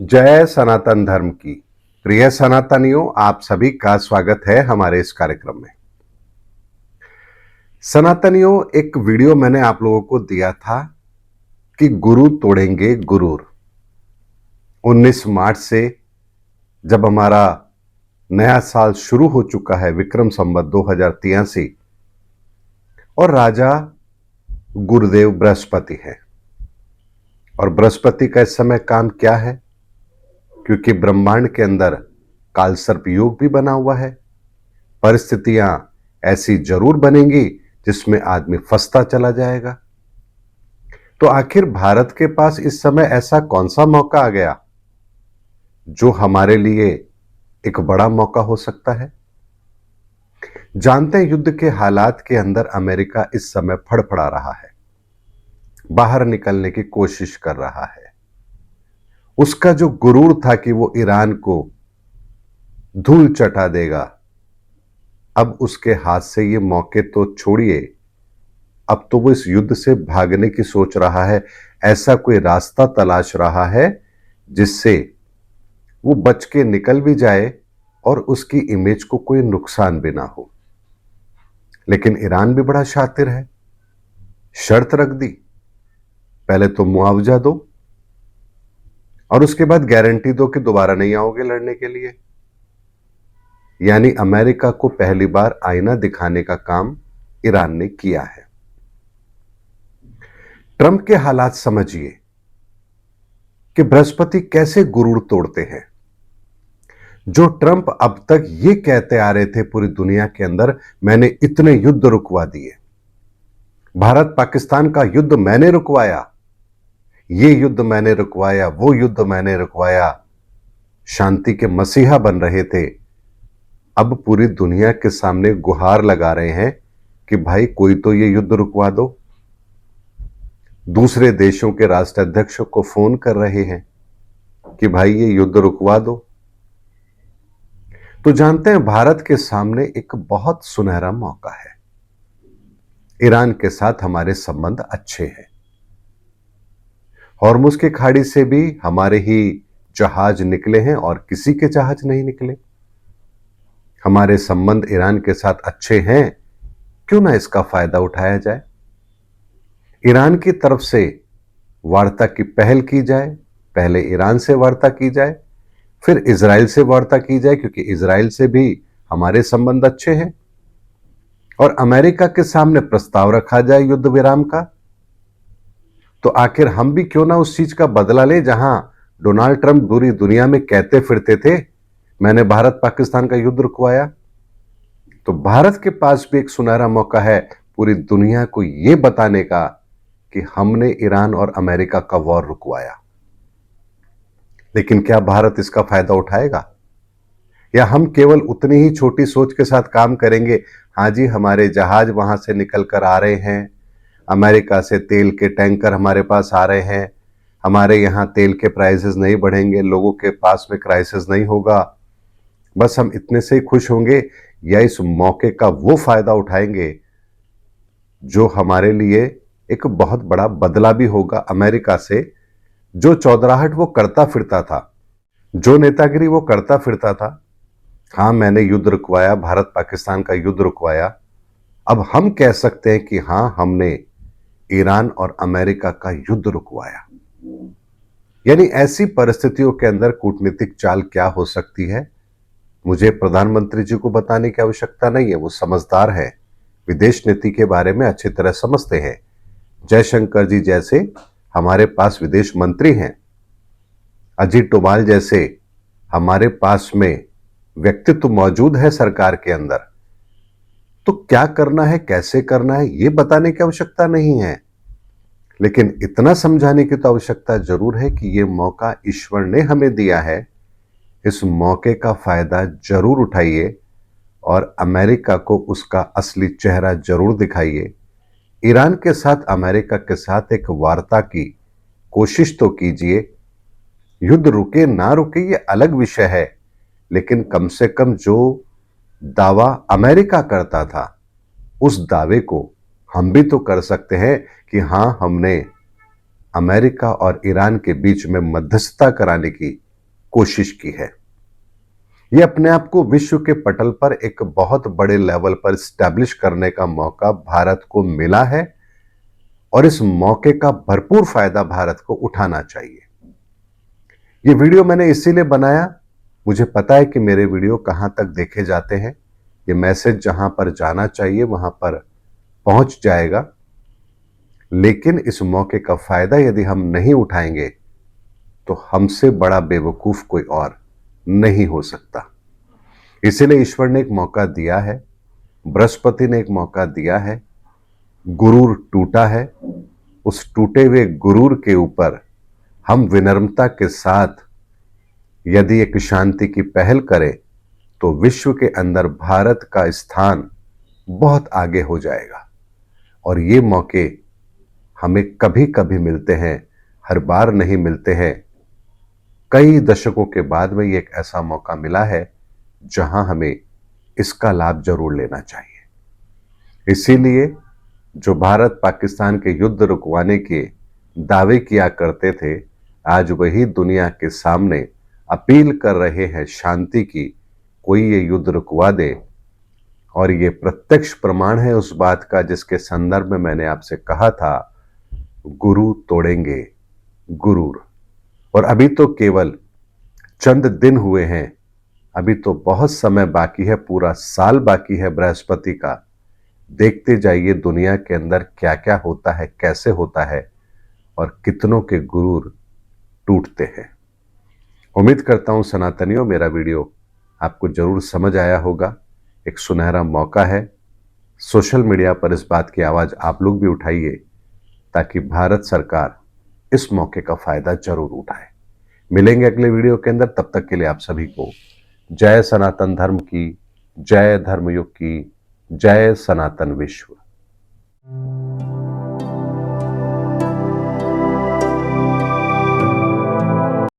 जय सनातन धर्म की। प्रिय सनातनियों, आप सभी का स्वागत है हमारे इस कार्यक्रम में। सनातनियों, एक वीडियो मैंने आप लोगों को दिया था कि गुरु तोड़ेंगे गुरूर। 19 मार्च से जब हमारा नया साल शुरू हो चुका है, विक्रम संवत 2083, और राजा गुरुदेव बृहस्पति है। और बृहस्पति का इस समय काम क्या है? क्योंकि ब्रह्मांड के अंदर कालसर्प योग भी बना हुआ है। परिस्थितियां ऐसी जरूर बनेंगी जिसमें आदमी फंसता चला जाएगा। तो आखिर भारत के पास इस समय ऐसा कौन सा मौका आ गया जो हमारे लिए एक बड़ा मौका हो सकता है? जानते हैं, युद्ध के हालात के अंदर अमेरिका इस समय फड़फड़ा रहा है, बाहर निकलने की कोशिश कर रहा है। उसका जो गुरूर था कि वो ईरान को धूल चटा देगा, अब उसके हाथ से ये मौके तो छोड़िए, अब तो वो इस युद्ध से भागने की सोच रहा है। ऐसा कोई रास्ता तलाश रहा है जिससे वो बच के निकल भी जाए और उसकी इमेज को कोई नुकसान भी ना हो। लेकिन ईरान भी बड़ा शातिर है, शर्त रख दी, पहले तो मुआवजा दो और उसके बाद गारंटी दो कि दोबारा नहीं आओगे लड़ने के लिए। यानी अमेरिका को पहली बार आईना दिखाने का काम ईरान ने किया है। ट्रंप के हालात समझिए कि बृहस्पति कैसे गुरूर तोड़ते हैं। जो ट्रंप अब तक ये कहते आ रहे थे पूरी दुनिया के अंदर, मैंने इतने युद्ध रुकवा दिए, भारत पाकिस्तान का युद्ध मैंने रुकवाया, ये युद्ध मैंने रुकवाया, वो युद्ध मैंने रुकवाया, शांति के मसीहा बन रहे थे, अब पूरी दुनिया के सामने गुहार लगा रहे हैं कि भाई कोई तो ये युद्ध रुकवा दो। दूसरे देशों के राष्ट्राध्यक्षों को फोन कर रहे हैं कि भाई ये युद्ध रुकवा दो। तो जानते हैं, भारत के सामने एक बहुत सुनहरा मौका है। ईरान के साथ हमारे संबंध अच्छे हैं। हॉर्मुज की खाड़ी से भी हमारे ही जहाज निकले हैं और किसी के जहाज नहीं निकले। हमारे संबंध ईरान के साथ अच्छे हैं, क्यों ना इसका फायदा उठाया जाए। ईरान की तरफ से वार्ता की पहल की जाए, पहले ईरान से वार्ता की जाए, फिर इजराइल से वार्ता की जाए, क्योंकि इजराइल से भी हमारे संबंध अच्छे हैं, और अमेरिका के सामने प्रस्ताव रखा जाए युद्ध विराम का। तो आखिर हम भी क्यों ना उस चीज का बदला ले जहां डोनाल्ड ट्रंप पूरी दुनिया में कहते फिरते थे मैंने भारत पाकिस्तान का युद्ध रुकवाया। तो भारत के पास भी एक सुनहरा मौका है पूरी दुनिया को यह बताने का कि हमने ईरान और अमेरिका का वॉर रुकवाया। लेकिन क्या भारत इसका फायदा उठाएगा, या हम केवल उतनी ही छोटी सोच के साथ काम करेंगे? हाँ जी, हमारे जहाज वहां से निकल कर आ रहे हैं, अमेरिका से तेल के टैंकर हमारे पास आ रहे हैं, हमारे यहां तेल के प्राइसेस नहीं बढ़ेंगे, लोगों के पास में क्राइसिस नहीं होगा, बस हम इतने से ही खुश होंगे, या इस मौके का वो फायदा उठाएंगे जो हमारे लिए एक बहुत बड़ा बदला भी होगा अमेरिका से, जो चौधराहट वो करता फिरता था, जो नेतागिरी वो करता फिरता था। हां, मैंने युद्ध रुकवाया, भारत पाकिस्तान का युद्ध रुकवाया। अब हम कह सकते हैं कि हां, हमने ईरान और अमेरिका का युद्ध रुकवाया। यानी ऐसी परिस्थितियों के अंदर कूटनीतिक चाल क्या हो सकती है, मुझे प्रधानमंत्री जी को बताने की आवश्यकता नहीं है, वो समझदार है, विदेश नीति के बारे में अच्छी तरह समझते हैं। जयशंकर जी जैसे हमारे पास विदेश मंत्री हैं, अजीत डोभाल जैसे हमारे पास में व्यक्तित्व मौजूद है सरकार के अंदर। तो क्या करना है, कैसे करना है, यह बताने की आवश्यकता नहीं है, लेकिन इतना समझाने की तो आवश्यकता जरूर है कि यह मौका ईश्वर ने हमें दिया है, इस मौके का फायदा जरूर उठाइए और अमेरिका को उसका असली चेहरा जरूर दिखाइए। ईरान के साथ अमेरिका के साथ एक वार्ता की कोशिश तो कीजिए। युद्ध रुके ना रुके ये अलग विषय है, लेकिन कम से कम जो दावा अमेरिका करता था उस दावे को हम भी तो कर सकते हैं कि हां, हमने अमेरिका और ईरान के बीच में मध्यस्थता कराने की कोशिश की है। ये अपने आप को विश्व के पटल पर एक बहुत बड़े लेवल पर स्टैब्लिश करने का मौका भारत को मिला है और इस मौके का भरपूर फायदा भारत को उठाना चाहिए। ये वीडियो मैंने इसीलिए बनाया, मुझे पता है कि मेरे वीडियो कहां तक देखे जाते हैं, ये मैसेज जहां पर जाना चाहिए वहां पर पहुंच जाएगा। लेकिन इस मौके का फायदा यदि हम नहीं उठाएंगे तो हमसे बड़ा बेवकूफ कोई और नहीं हो सकता। इसीलिए ईश्वर ने एक मौका दिया है, बृहस्पति ने एक मौका दिया है, गुरूर टूटा है, उस टूटे हुए गुरूर के ऊपर हम विनम्रता के साथ यदि एक शांति की पहल करें तो विश्व के अंदर भारत का स्थान बहुत आगे हो जाएगा। और ये मौके हमें कभी कभी मिलते हैं, हर बार नहीं मिलते हैं। कई दशकों के बाद में ये एक ऐसा मौका मिला है जहां हमें इसका लाभ जरूर लेना चाहिए। इसीलिए जो भारत पाकिस्तान के युद्ध रुकवाने के दावे किया करते थे, आज वही दुनिया के सामने अपील कर रहे हैं शांति की, कोई ये युद्ध रुकवा दे। और ये प्रत्यक्ष प्रमाण है उस बात का जिसके संदर्भ में मैंने आपसे कहा था, गुरु तोड़ेंगे गुरूर। और अभी तो केवल चंद दिन हुए हैं, अभी तो बहुत समय बाकी है, पूरा साल बाकी है बृहस्पति का। देखते जाइए दुनिया के अंदर क्या क्या होता है, कैसे होता है और कितनों के गुरूर टूटते हैं। उम्मीद करता हूं सनातनियों मेरा वीडियो आपको जरूर समझ आया होगा। एक सुनहरा मौका है, सोशल मीडिया पर इस बात की आवाज आप लोग भी उठाइए ताकि भारत सरकार इस मौके का फायदा जरूर उठाए। मिलेंगे अगले वीडियो के अंदर, तब तक के लिए आप सभी को जय सनातन धर्म की, जय धर्मयुग की, जय सनातन विश्व।